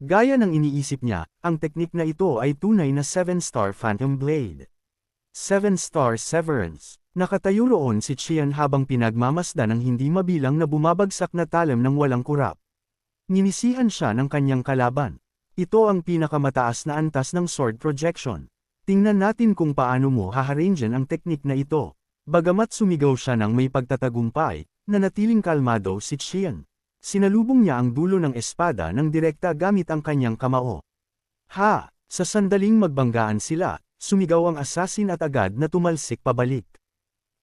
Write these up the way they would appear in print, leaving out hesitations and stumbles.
Gaya ng iniisip niya, ang teknik na ito ay tunay na 7-star Phantom Blade. 7-star Severance. Nakatayo roon si Qian habang pinagmamasdan ng hindi mabilang na bumabagsak na talim ng walang kurap. Ninisihan siya ng kanyang kalaban. Ito ang pinakamataas na antas ng sword projection. Tingnan natin kung paano mo haharangean ang teknik na ito. Bagamat sumigaw siya ng may pagtatagumpay, nanatiling kalmado si Qian. Sinalubong niya ang dulo ng espada ng direkta gamit ang kanyang kamao. Ha! Sa sandaling magbanggaan sila, sumigaw ang assassin at agad na tumalsik pabalik.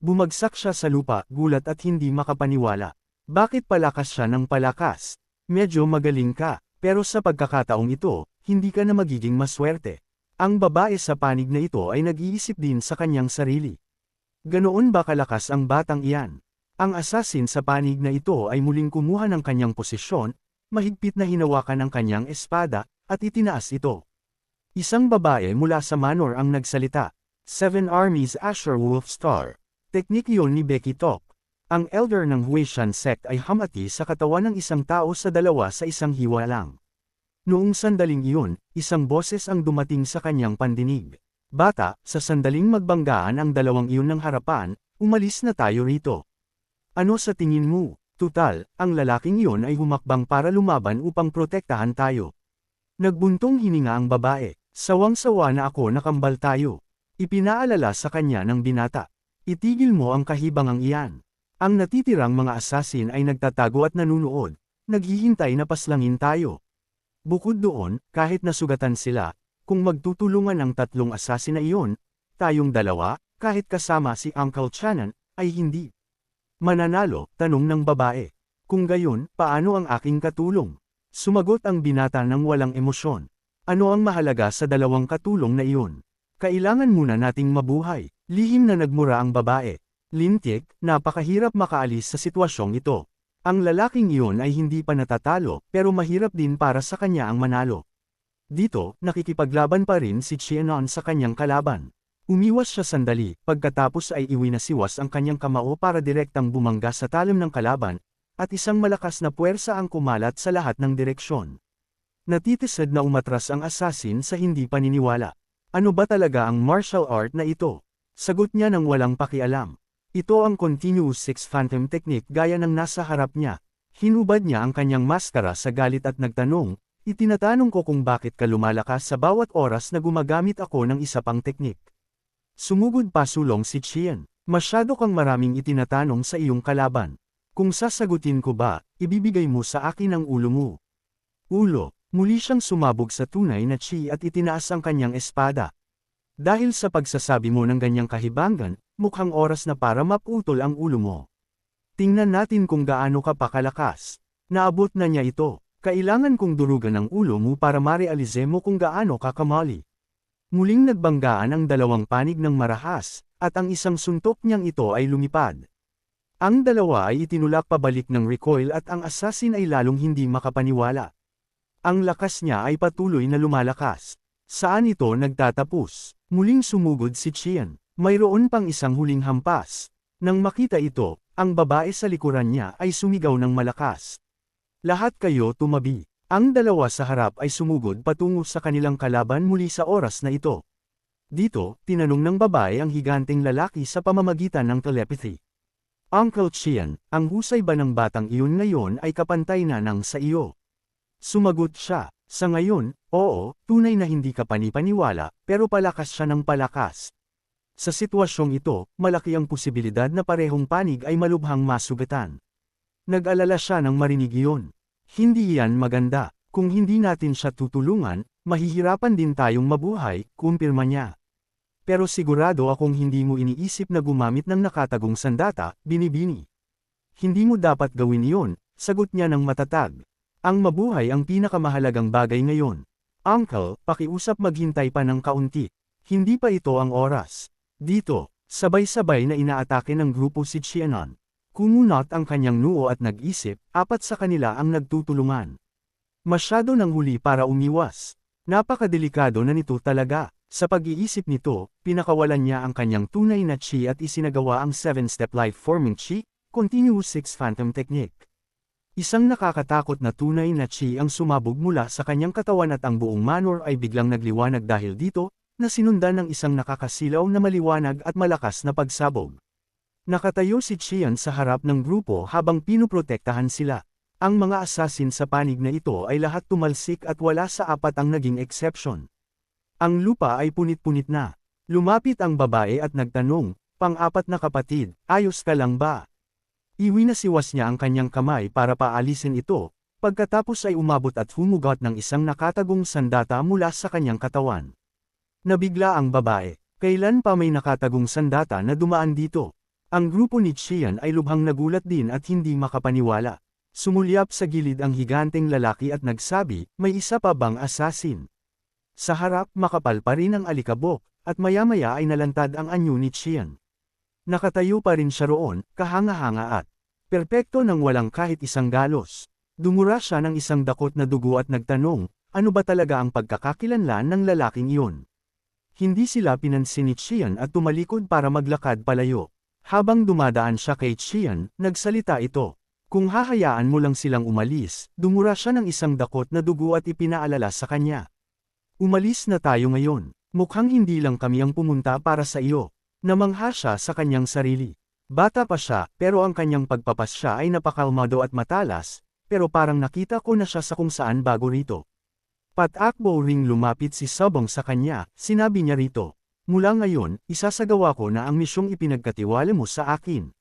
Bumagsak siya sa lupa, gulat at hindi makapaniwala. Bakit palakas siya ng palakas? Medyo magaling ka, pero sa pagkakataong ito, hindi ka na magiging maswerte. Ang babae sa panig na ito ay nag-iisip din sa kanyang sarili. Ganoon ba kalakas ang batang iyan? Ang assassin sa panig na ito ay muling kumuha ng kanyang posisyon, mahigpit na hinawakan ang kanyang espada, at itinaas ito. Isang babae mula sa Manor ang nagsalita. 7 Armies Asher Wolf Star. Teknik iyon ni Becky Tok. Ang elder ng Huishan sect ay hamati sa katawan ng isang tao sa dalawa sa isang hiwa lang. Noong sandaling iyon, isang boses ang dumating sa kanyang pandinig. Bata, sa sandaling magbanggaan ang dalawang iyon ng harapan, umalis na tayo rito. Ano sa tingin mo? Tutal, ang lalaking iyon ay humakbang para lumaban upang protektahan tayo. Nagbuntong hininga ang babae. Sawang-sawa na ako na kambal tayo. Ipinaalala sa kanya ng binata. Itigil mo ang kahibangang iyan. Ang natitirang mga assassin ay nagtatago at nanunood. Naghihintay na paslangin tayo. Bukod doon, kahit nasugatan sila, kung magtutulungan ang tatlong assassin na iyon, tayong dalawa, kahit kasama si Uncle Chanan, ay hindi mananalo, tanong ng babae. Kung gayon, paano ang aking katulong? Sumagot ang binata ng walang emosyon. Ano ang mahalaga sa dalawang katulong na iyon? Kailangan muna nating mabuhay. Lihim na nagmura ang babae. Lintik, napakahirap makaalis sa sitwasyong ito. Ang lalaking iyon ay hindi pa natatalo, pero mahirap din para sa kanya ang manalo. Dito, nakikipaglaban pa rin si Qianon sa kanyang kalaban. Umiwas siya sandali, pagkatapos ay iwinasiwas ang kanyang kamao para direktang bumangga sa talim ng kalaban, at isang malakas na puwersa ang kumalat sa lahat ng direksyon. Natitisad na umatras ang assassin sa hindi paniniwala. Ano ba talaga ang martial art na ito? Sagot niya ng walang pakialam. Ito ang Continuous 6 Phantom Technique gaya ng nasa harap niya. Hinubad niya ang kanyang maskara sa galit at nagtanong, itinatanong ko kung bakit ka lumalakas sa bawat oras na gumagamit ako ng isa pang teknik. Sumugod pa sulong si Qian. Masyado kang maraming itinatanong sa iyong kalaban. Kung sasagutin ko ba, ibibigay mo sa akin ang ulo mo. Ulo, muli siyang sumabog sa tunay na chi at itinaas ang kanyang espada. Dahil sa pagsasabi mo ng ganyang kahibangan, mukhang oras na para maputol ang ulo mo. Tingnan natin kung gaano ka pa kalakas. Naabot na niya ito. Kailangan kong durugan ang ulo mo para marealize mo kung gaano ka kamali. Muling nagbanggaan ang dalawang panig ng marahas, at ang isang suntok niyang ito ay lumipad. Ang dalawa ay itinulak pabalik ng recoil at ang assassin ay lalong hindi makapaniwala. Ang lakas niya ay patuloy na lumalakas. Saan ito nagtatapos? Muling sumugod si Qian. Mayroon pang isang huling hampas. Nang makita ito, ang babae sa likuran niya ay sumigaw ng malakas. Lahat kayo tumabi. Ang dalawa sa harap ay sumugod patungo sa kanilang kalaban muli sa oras na ito. Dito, tinanong ng babae ang higanteng lalaki sa pamamagitan ng telepathy. Uncle Qian, ang husay ba ng batang iyon ngayon ay kapantay na ng sa iyo? Sumagot siya, sa ngayon, oo, tunay na hindi ka panipaniwala, pero palakas siya ng palakas. Sa sitwasyong ito, malaki ang posibilidad na parehong panig ay malubhang masugatan. Nag-alala siya nang marinig iyon. Hindi yan maganda. Kung hindi natin siya tutulungan, mahihirapan din tayong mabuhay, kumpirma niya. Pero sigurado akong hindi mo iniisip na gumamit ng nakatagong sandata, binibini. Hindi mo dapat gawin iyon, sagot niya ng matatag. Ang mabuhay ang pinakamahalagang bagay ngayon. Uncle, pakiusap maghintay pa ng kaunti. Hindi pa ito ang oras. Dito, sabay-sabay na inaatake ng grupo si Qianon. Kumunot ang kanyang noo at nag-isip, apat sa kanila ang nagtutulungan. Masyado nang huli para umiwas. Napakadelikado na nito talaga. Sa pag-iisip nito, pinakawalan niya ang kanyang tunay na chi at isinagawa ang 7-step life-forming chi, Continuous 6 Phantom Technique. Isang nakakatakot na tunay na chi ang sumabog mula sa kanyang katawan at ang buong manor ay biglang nagliwanag dahil dito, na sinundan ng isang nakakasilaw na maliwanag at malakas na pagsabog. Nakatayo si Qian sa harap ng grupo habang pinuprotektahan sila. Ang mga assassin sa panig na ito ay lahat tumalsik at wala sa apat ang naging exception. Ang lupa ay punit-punit na. Lumapit ang babae at nagtanong, "Pang-apat na kapatid, ayos ka lang ba?" Iwinasiwas niya ang kanyang kamay para paalisin ito, pagkatapos ay umabot at humugot ng isang nakatagong sandata mula sa kanyang katawan. Nabigla ang babae, kailan pa may nakatagong sandata na dumaan dito? Ang grupo ni Qian ay lubhang nagulat din at hindi makapaniwala. Sumulyap sa gilid ang higanteng lalaki at nagsabi, "May isa pa bang assassin?" Sa harap makapal pa rin ang alikabok, at maya-maya ay nalantad ang anyo ni Qian. Nakatayo pa rin siya roon, kahanga-hanga at perpekto nang walang kahit isang galos. Dumura siya ng isang dakot na dugo at nagtanong, ano ba talaga ang pagkakakilanlan ng lalaking iyon? Hindi sila pinansin ni Qian at tumalikod para maglakad palayo. Habang dumadaan siya kay Qian, nagsalita ito. Kung hahayaan mo lang silang umalis, dumura siya ng isang dakot na dugo at ipinaalala sa kanya. Umalis na tayo ngayon. Mukhang hindi lang kami ang pumunta para sa iyo. Namangha siya sa kanyang sarili. Bata pa siya, pero ang kanyang pagpapasya ay napakalmado at matalas, pero parang nakita ko na siya sa kung saan bago rito. Patakbo ring lumapit si Sabong sa kanya, sinabi niya rito, "Mula ngayon, isasagawa ko na ang misyong ipinagkatiwala mo sa akin."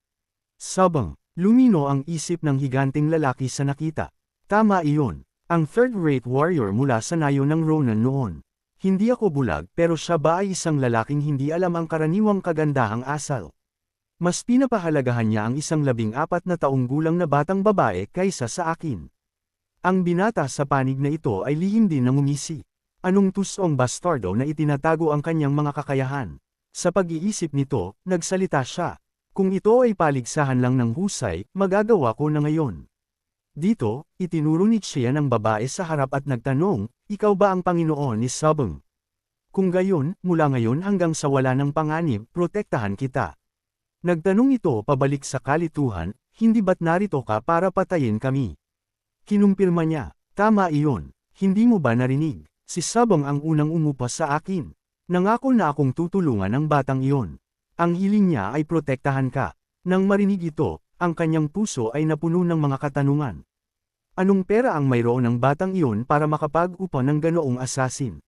Sabong, lumino ang isip ng higanteng lalaki sa nakita. Tama iyon, ang third-rate warrior mula sa nayo ng Ronan noon. Hindi ako bulag pero siya ba ay isang lalaking hindi alam ang karaniwang kagandahang asal. Mas pinapahalagahan niya ang isang 14 na taong gulang na batang babae kaysa sa akin. Ang binata sa panig na ito ay lihim din ng umisi. Anong tusong bastardo na itinatago ang kanyang mga kakayahan? Sa pag-iisip nito, nagsalita siya. Kung ito ay paligsahan lang ng husay, magagawa ko na ngayon. Dito, itinuro ni Qian ang babae sa harap at nagtanong, "Ikaw ba ang Panginoon ni Sabong? Kung gayon, mula ngayon hanggang sa wala ng panganib, protektahan kita." Nagtanong ito pabalik sa kalituhan, "Hindi ba't narito ka para patayin kami?" Kinumpirma niya, "Tama iyon, hindi mo ba narinig? Si Sabong ang unang umupa sa akin. Nangako na akong tutulungan ang batang iyon. Ang hiling niya ay protektahan ka." Nang marinig ito, ang kanyang puso ay napuno ng mga katanungan. Anong pera ang mayroon ng batang iyon para makapag-upa ng ganoong assassin?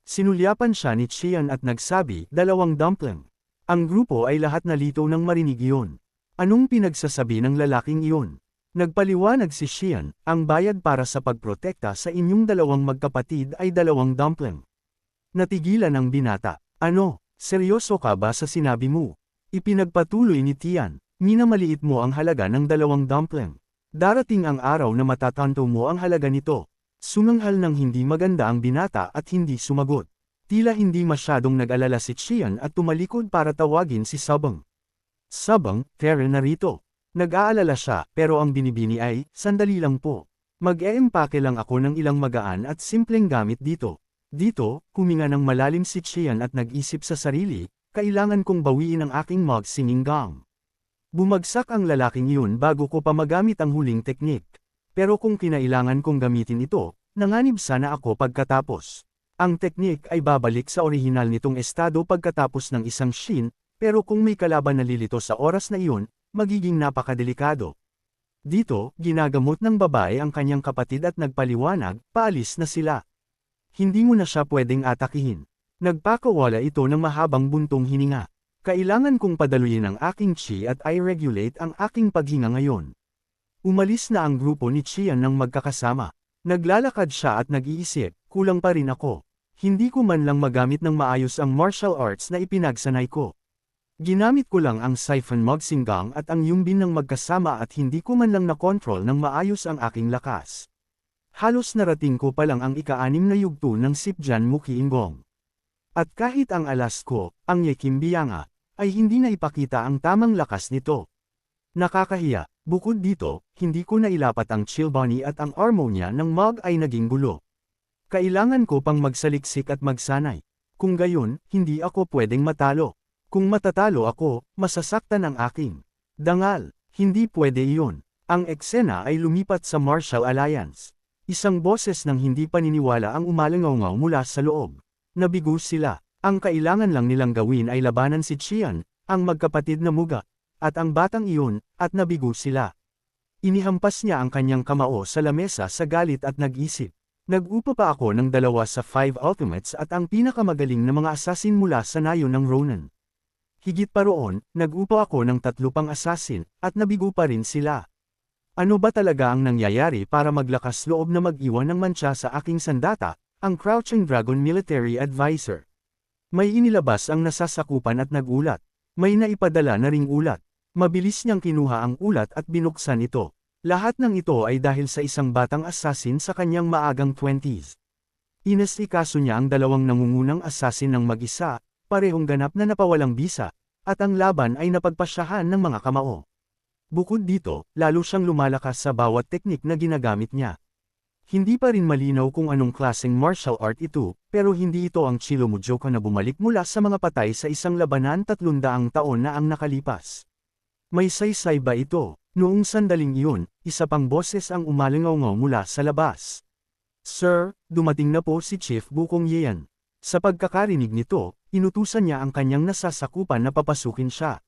Sinulyapan siya ni Qian at nagsabi, 2 dumpling. Ang grupo ay lahat nalito nang marinig iyon. Anong pinagsasabi ng lalaking iyon? Nagpaliwanag si Qian, ang bayad para sa pagprotekta sa inyong 2 magkapatid ay 2 dumpling. Natigilan ang binata. Ano, seryoso ka ba sa sinabi mo? Ipinagpatuloy ni Tian. Minamaliit mo ang halaga ng 2 dumpling. Darating ang araw na matatanto mo ang halaga nito. Sumanghal ng hindi maganda ang binata at hindi sumagot. Tila hindi masyadong nag-alala si Qian at tumalikod para tawagin si Sabong. Sabong, Tara narito. Nag-aalala siya, pero ang binibini ay, "Sandali lang po. Mag-eempake lang ako ng ilang magaan at simpleng gamit dito." Dito, huminga ng malalim si Qian at nag-isip sa sarili, "Kailangan kong bawiin ang aking mug singing gong." Bumagsak ang lalaking iyon bago ko pa magamit ang huling teknik. Pero kung kinailangan kong gamitin ito, nanganib sana ako pagkatapos. Ang teknik ay babalik sa orihinal nitong estado pagkatapos ng isang shin, pero kung may kalaban na lilito sa oras na iyon, magiging napakadelikado. Dito, ginagamot ng babae ang kanyang kapatid at nagpaliwanag, "Paalis na sila. Hindi mo na siya pwedeng atakihin." Nagpakawala ito ng mahabang buntong hininga. "Kailangan kong padaluyin ang aking chi at i-regulate ang aking paghinga ngayon." Umalis na ang grupo ni Qian nang magkakasama. Naglalakad siya at nag-iisip, "Kulang pa rin ako. Hindi ko man lang magamit ng maayos ang martial arts na ipinagsanay ko. Ginamit ko lang ang siphon mogsinggang at ang yumbin ng magkasama at hindi ko man lang na-control ng maayos ang aking lakas. Halos narating ko pa lang ang ika-6 na yugto ng Sipjan Mukiinggong. At kahit ang alas ko, ang Yekimbiyanga, ay hindi na ipakita ang tamang lakas nito. Nakakahiya, bukod dito, hindi ko nailapat ang Chilbani at ang harmonya ng mug ay naging gulo. Kailangan ko pang magsaliksik at magsanay. Kung gayon, hindi ako pwedeng matalo. Kung matatalo ako, masasaktan ang aking dangal. Hindi pwede iyon. Ang eksena ay lumipat sa Marshall Alliance. Isang boses ng hindi paniniwala ang umalangaw mula sa loob. Nabigo sila. Ang kailangan lang nilang gawin ay labanan si Qian, ang magkapatid na Muga, at ang batang iyon, at nabigo sila. Inihampas niya ang kanyang kamao sa lamesa sa galit at nag-isip. Nag-upa pa ako ng 2 sa 5 ultimates at ang pinakamagaling na mga assassin mula sa nayon ng Ronin. Higit pa roon, nag-upa ako ng 3 pang assassin, at nabigo pa rin sila. Ano ba talaga ang nangyayari para maglakas loob na mag-iwan ng mantsa sa aking sandata, ang Crouching Dragon Military Advisor? May inilabas ang nasasakupan at nagulat. May naipadala na ring ulat. Mabilis niyang kinuha ang ulat at binuksan ito. Lahat ng ito ay dahil sa isang batang assassin sa kanyang maagang 20s. Inasikaso niya ang 2 nangungunang assassin ng mag-isa, parehong ganap na napawalang bisa, at ang laban ay napagpasyahan ng mga kamao. Bukod dito, lalo siyang lumalakas sa bawat teknik na ginagamit niya. Hindi pa rin malinaw kung anong klaseng martial art ito, pero hindi ito ang Chilo Mujoka na bumalik mula sa mga patay sa isang labanan 300 taon na ang nakalipas. May saysay ba ito? Noong sandaling iyon, isa pang boses ang umalangaw mula sa labas. Sir, dumating na po si Chief Bukong Yean. Sa pagkakarinig nito, inutusan niya ang kanyang nasasakupan na papasukin siya.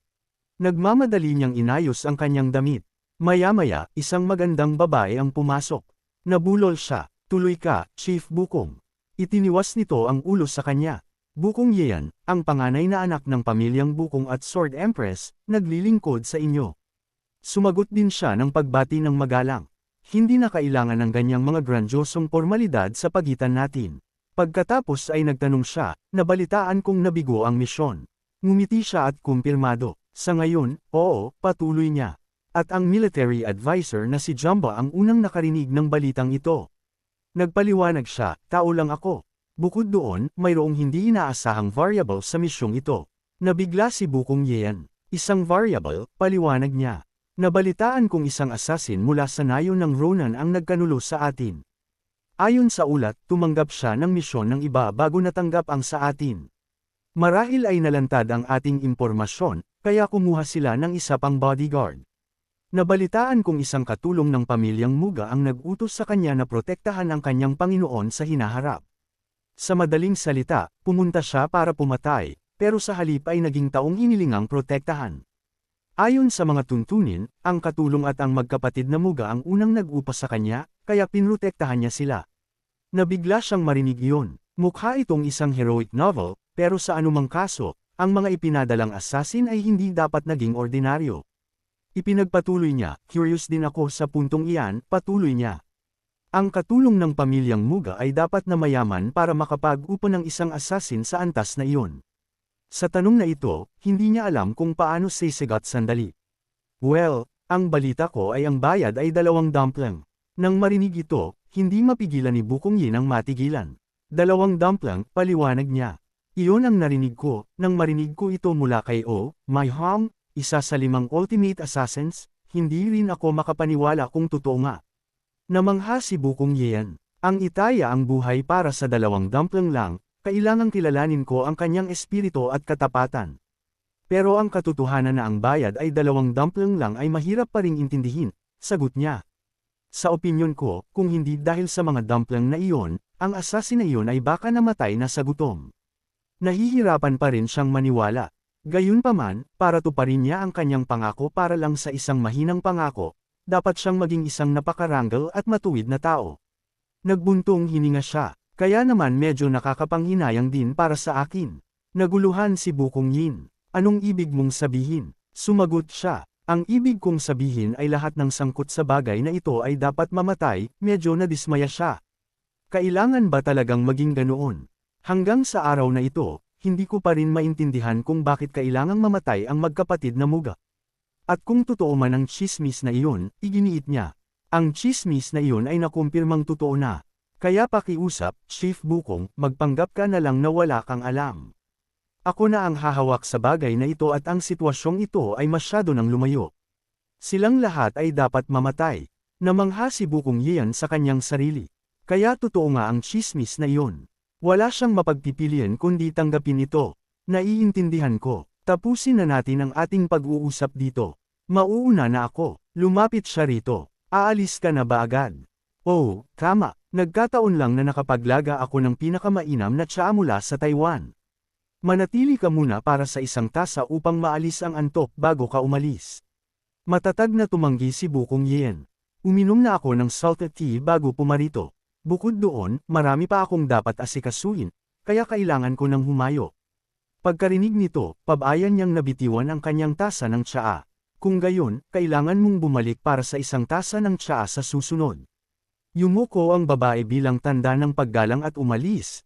Nagmamadali niyang inayos ang kanyang damit. Maya-maya, isang magandang babae ang pumasok. Nabulol siya. Tuloy ka, Chief Bukong. Itiniwas nito ang ulo sa kanya. Bukong Yean, ang panganay na anak ng pamilyang Bukong at Sword Empress, naglilingkod sa inyo. Sumagot din siya ng pagbati ng magalang. Hindi na kailangan ng ganyang mga grandiosong formalidad sa pagitan natin. Pagkatapos ay nagtanong siya, nabalitaan kong nabigo ang misyon. Ngumiti siya at kumpirmado. Sa ngayon, oo, patuloy niya. At ang military advisor na si Jumba ang unang nakarinig ng balitang ito. Nagpaliwanag siya, tao lang ako. Bukod doon, mayroong hindi inaasahang variable sa misyong ito. Nabigla si Bukong Yean. Isang variable, paliwanag niya. Nabalitaan kong isang assassin mula sa nayon ng Ronin ang nagkanulo sa atin. Ayon sa ulat, tumanggap siya ng misyon ng iba bago natanggap ang sa atin. Marahil ay nalantad ang ating impormasyon, kaya kumuha sila ng isa pang bodyguard. Nabalitaan kong isang katulong ng pamilyang Muga ang nag-utos sa kanya na protektahan ang kanyang Panginoon sa hinaharap. Sa madaling salita, pumunta siya para pumatay, pero sa halip ay naging taong hinilingang protektahan. Ayon sa mga tuntunin, ang katulong at ang magkapatid na Muga ang unang nag-upa sa kanya, kaya pinrotektahan niya sila. Nabigla siyang marinig iyon. Mukha itong isang heroic novel, pero sa anumang kaso, ang mga ipinadalang assassin ay hindi dapat naging ordinaryo. Ipinagpatuloy niya, curious din ako sa puntong iyan, patuloy niya. Ang katulong ng pamilyang Muga ay dapat na mayaman para makapag-upa ng isang assassin sa antas na iyon. Sa tanong na ito, hindi niya alam kung paano sisigat sandali. Well, ang balita ko ay ang bayad ay 2 dumpling. Nang marinig ito, hindi mapigilan ni Bukong Yin ang matigilan. 2 dumpling, paliwanag niya. Iyon ang narinig ko, nang marinig ko ito mula kay My Hong, isa sa 5 ultimate assassins, hindi rin ako makapaniwala kung totoo nga. Namangha si Bukong Yin. Ang itaya ang buhay para sa 2 dumpling lang, kailangang kilalanin ko ang kanyang espiritu at katapatan. Pero ang katotohanan na ang bayad ay 2 dumpling lang ay mahirap pa ring intindihin, sagot niya. Sa opinyon ko, kung hindi dahil sa mga dumpling na iyon, ang assassin na iyon ay baka namatay na sa gutom. Nahihirapan pa rin siyang maniwala. Gayunpaman, para tuparin niya ang kanyang pangako para lang sa isang mahinang pangako, dapat siyang maging isang napakarangal at matuwid na tao. Nagbuntong hininga siya. Kaya naman medyo nakakapanghinayang din para sa akin. Naguluhan si Bukong Yin. Anong ibig mong sabihin? Sumagot siya. Ang ibig kong sabihin ay lahat ng sangkot sa bagay na ito ay dapat mamatay, medyo nadismaya siya. Kailangan ba talagang maging ganoon? Hanggang sa araw na ito, hindi ko pa rin maintindihan kung bakit kailangang mamatay ang magkapatid na Muga. At kung totoo man ang chismis na iyon, iginiit niya. Ang chismis na iyon ay nakumpirmang totoo na. Kaya pakiusap, Chief Bukong, magpanggap ka na lang na wala kang alam. Ako na ang hahawak sa bagay na ito at ang sitwasyong ito ay masyado nang lumayo. Silang lahat ay dapat mamatay. Namangha si Bukong Yin sa kanyang sarili. Kaya totoo nga ang chismis na iyon. Wala siyang mapagpipilian kundi tanggapin ito. Naiintindihan ko. Tapusin na natin ang ating pag-uusap dito. Mauuna na ako. Lumapit siya rito. Aalis ka na ba agad? Oh, tama. Nagkataon lang na nakapaglaga ako ng pinakamainam na tsaa mula sa Taiwan. Manatili ka muna para sa isang tasa upang maalis ang antok bago ka umalis. Matatag na tumanggi si Bukong Yen. Uminom na ako ng salted tea bago pumarito. Bukod doon, marami pa akong dapat asikasuhin, kaya kailangan ko ng humayo. Pagkarinig nito, pabayan niyang nabitiwan ang kanyang tasa ng tsaa. Kung gayon, kailangan mong bumalik para sa isang tasa ng tsaa sa susunod. Yumuko ang babae bilang tanda ng paggalang at umalis,